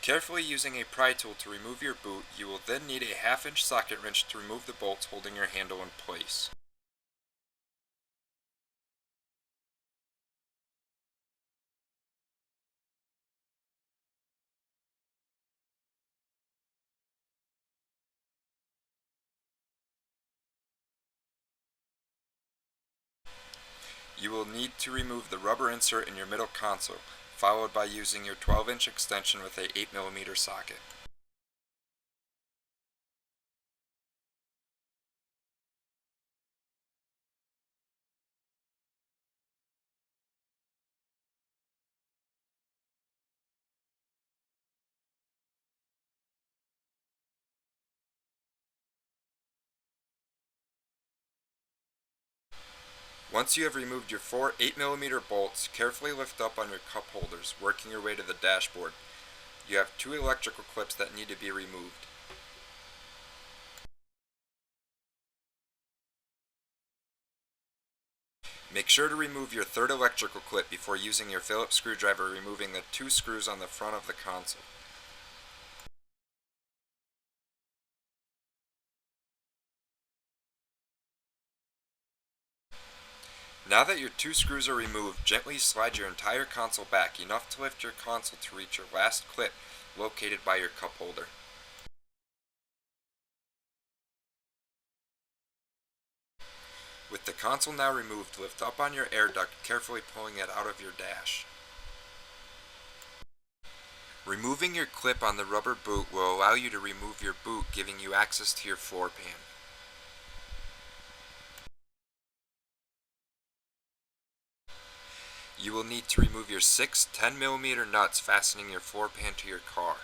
Carefully using a pry tool to remove your boot, you will then need a 1/2 inch socket wrench to remove the bolts holding your handle in place. You will need to remove the rubber insert in your middle console, followed by using your 12-inch extension with a 8mm socket. Once you have removed your 4 8mm bolts, carefully lift up on your cup holders, working your way to the dashboard. You have 2 electrical clips that need to be removed. Make sure to remove your 3rd electrical clip before using your Phillips screwdriver, removing the 2 screws on the front of the console. Now that your 2 screws are removed, gently slide your entire console back enough to lift your console to reach your last clip located by your cup holder. With the console now removed, lift up on your air duct, carefully pulling it out of your dash. Removing your clip on the rubber boot will allow you to remove your boot, giving you access to your floor pan. You will need to remove your 6 10mm nuts fastening your floor pan to your car.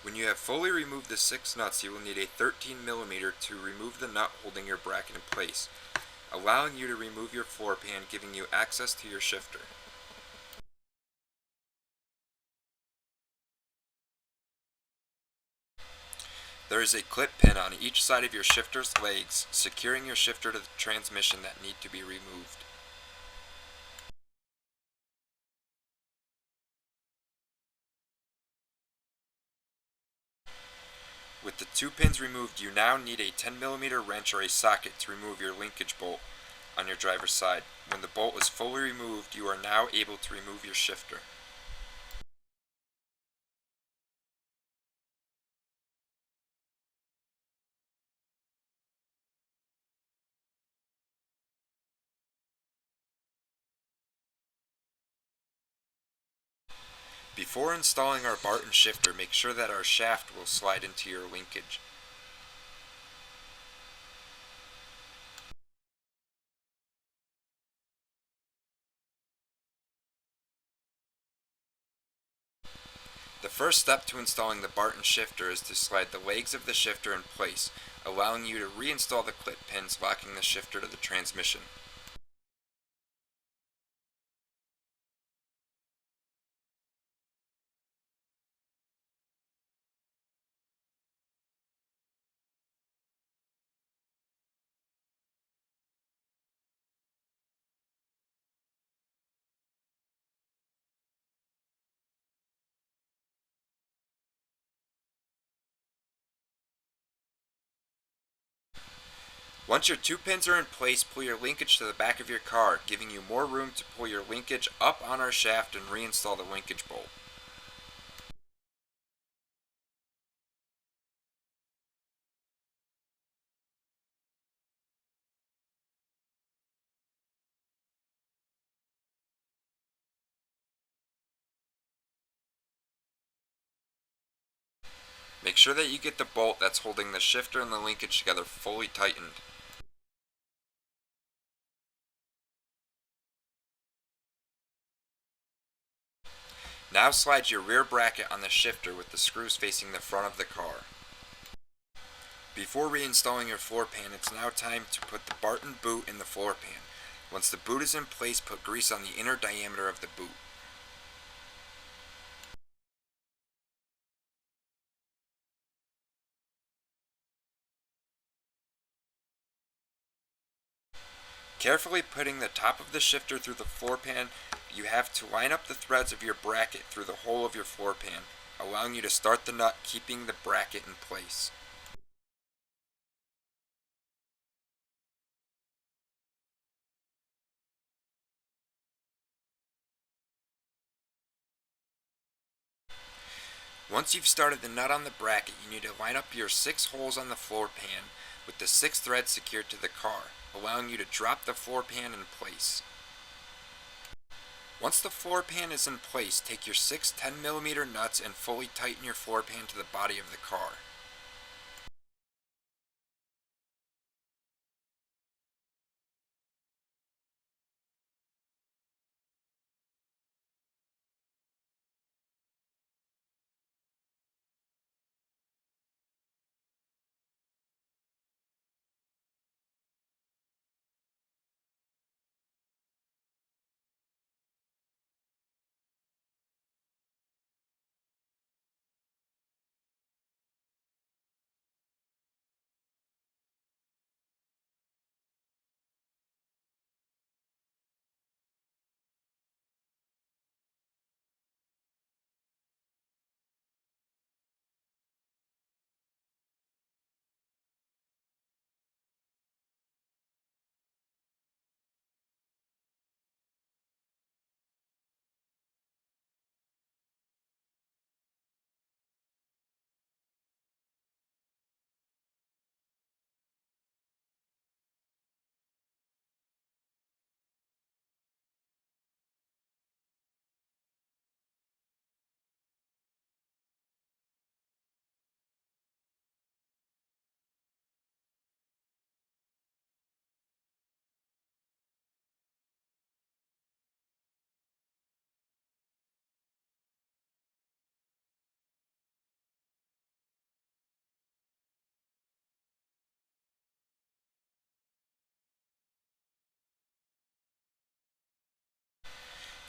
When you have fully removed the 6 nuts, you will need a 13mm to remove the nut holding your bracket in place, allowing you to remove your floor pan, giving you access to your shifter. There is a clip pin on each side of your shifter's legs, securing your shifter to the transmission that need to be removed. With the 2 pins removed, you now need a 10mm wrench or a socket to remove your linkage bolt on your driver's side. When the bolt is fully removed, you are now able to remove your shifter. Before installing our Barton shifter, make sure that our shaft will slide into your linkage. The first step to installing the Barton shifter is to slide the legs of the shifter in place, allowing you to reinstall the clip pins locking the shifter to the transmission. Once your two pins are in place, pull your linkage to the back of your car, giving you more room to pull your linkage up on our shaft and reinstall the linkage bolt. Make sure that you get the bolt that's holding the shifter and the linkage together fully tightened. Now slide your rear bracket on the shifter with the screws facing the front of the car. Before reinstalling your floor pan, it's now time to put the Barton boot in the floor pan. Once the boot is in place, put grease on the inner diameter of the boot. Carefully putting the top of the shifter through the floor pan, you have to line up the threads of your bracket through the hole of your floor pan, allowing you to start the nut, keeping the bracket in place. Once you've started the nut on the bracket, you need to line up your 6 holes on the floor pan with the 6 threads secured to the car, allowing you to drop the floor pan in place. Once the floor pan is in place, take your 6 10mm nuts and fully tighten your floor pan to the body of the car.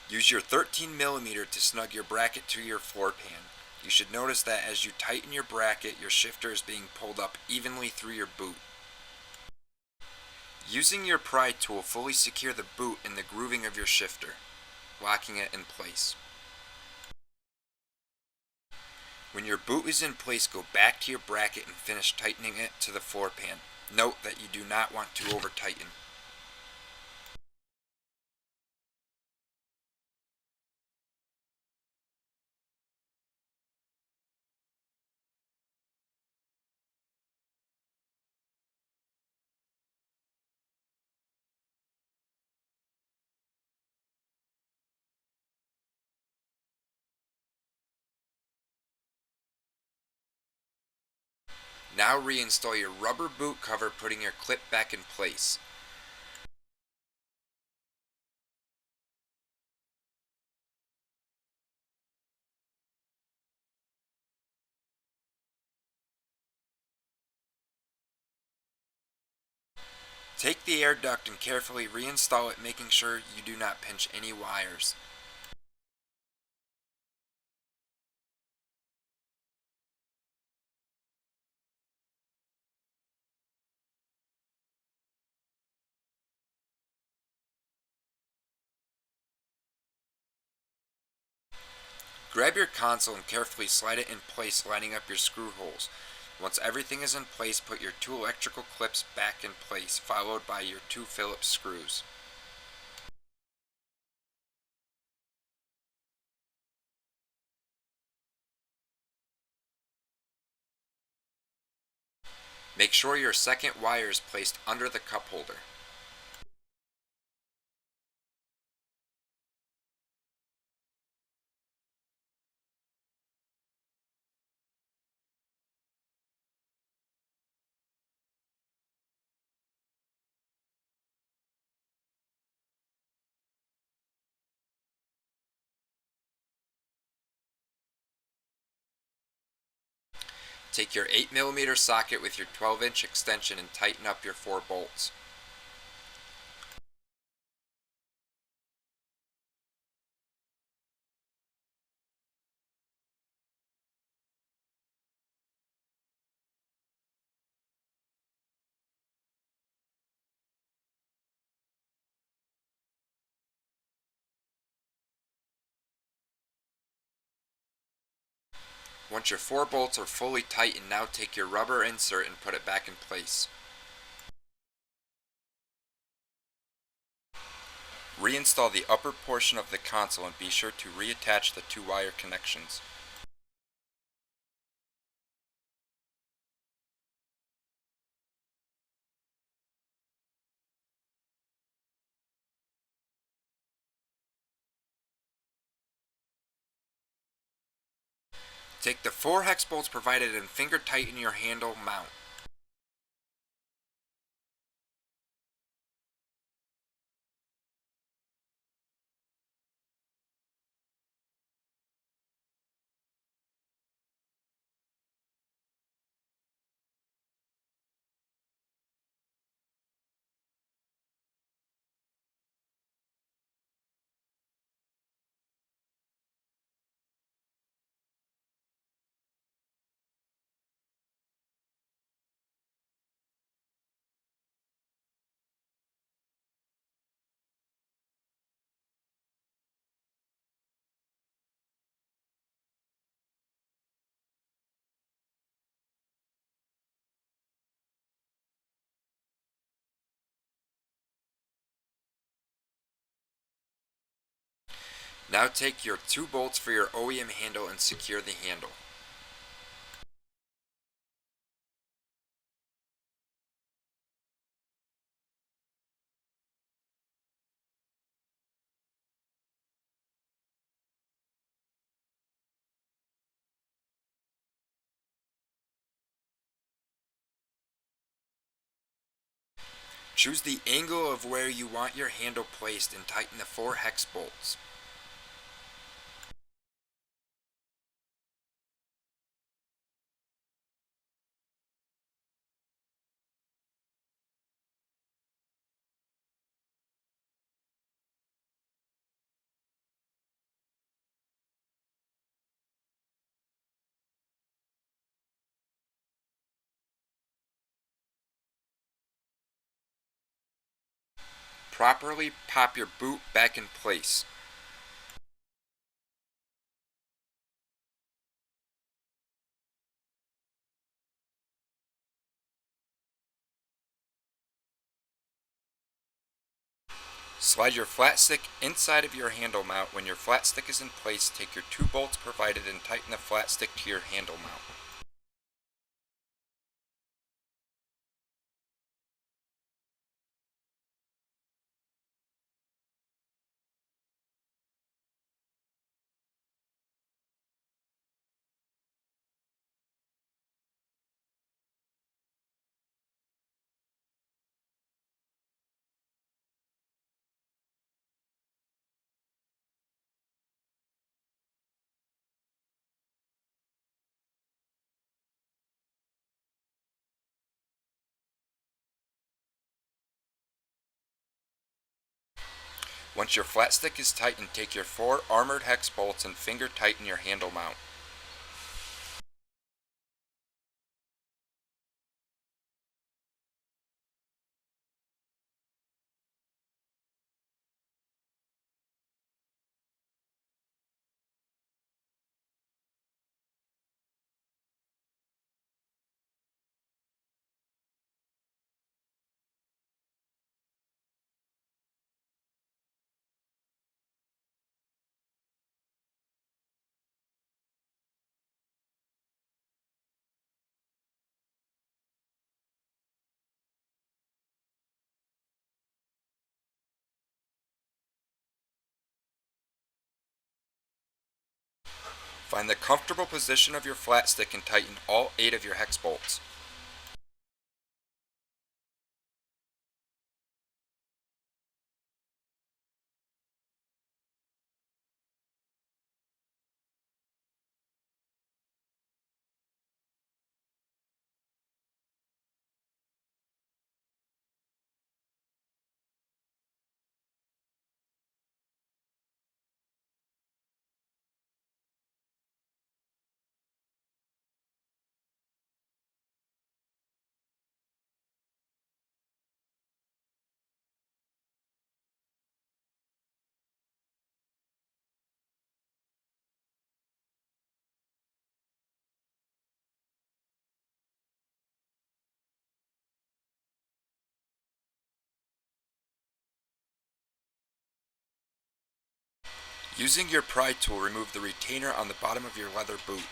Use your 13mm to snug your bracket to your floor pan. You should notice that as you tighten your bracket, your shifter is being pulled up evenly through your boot. Using your pry tool, fully secure the boot in the grooving of your shifter, locking it in place. When your boot is in place, go back to your bracket and finish tightening it to the floor pan. Note that you do not want to over tighten. Now reinstall your rubber boot cover, putting your clip back in place. Take the air duct and carefully reinstall it, making sure you do not pinch any wires. Grab your console and carefully slide it in place, lining up your screw holes. Once everything is in place, put your two electrical clips back in place, followed by your two Phillips screws. Make sure your second wire is placed under the cup holder. Take your 8mm socket with your 12-inch extension and tighten up your 4 bolts. Once your 4 bolts are fully tightened, now take your rubber insert and put it back in place. Reinstall the upper portion of the console and be sure to reattach the 2 wire connections. Take the 4 hex bolts provided and finger tighten your handle mount. Now take your 2 bolts for your OEM handle and secure the handle. Choose the angle of where you want your handle placed and tighten the 4 hex bolts. Properly pop your boot back in place. Slide your flat stick inside of your handle mount. When your flat stick is in place, take your 2 bolts provided and tighten the flat stick to your handle mount. Once your flat stick is tightened, take your 4 armored hex bolts and finger tighten your handle mount. Find the comfortable position of your flat stick and tighten all 8 of your hex bolts. Using your pry tool, remove the retainer on the bottom of your leather boot.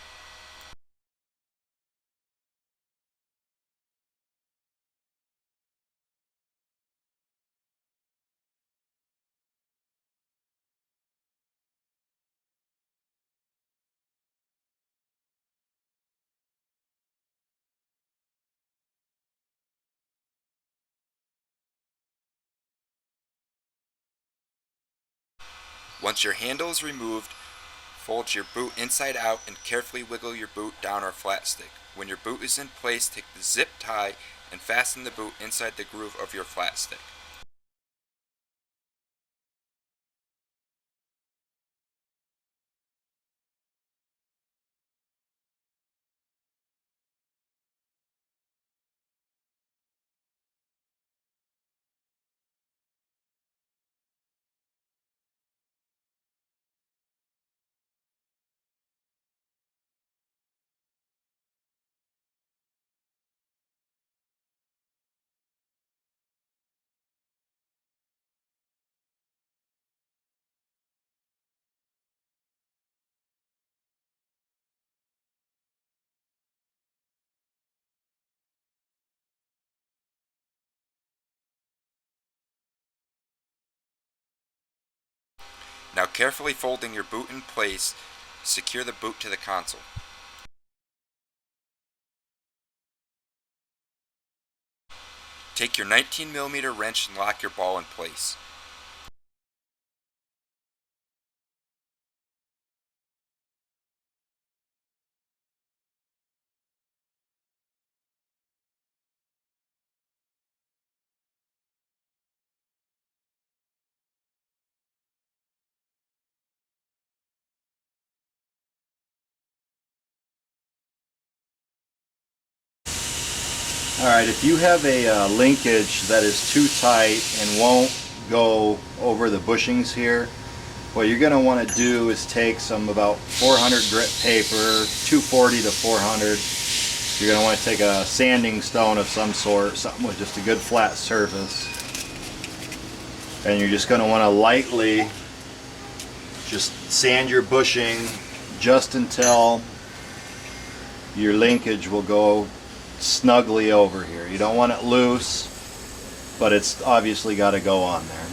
Once your handle is removed, fold your boot inside out and carefully wiggle your boot down or flat stick. When your boot is in place, take the zip tie and fasten the boot inside the groove of your flat stick. Now carefully folding your boot in place, secure the boot to the console. Take your 19mm wrench and lock your ball in place. Alright, if you have a linkage that is too tight and won't go over the bushings here, what you're going to want to do is take some about 400 grit paper, 240 to 400. You're going to want to take a sanding stone of some sort, something with just a good flat surface. And you're just going to want to lightly just sand your bushing just until your linkage will go snugly over here. You don't want it loose, but it's obviously got to go on there.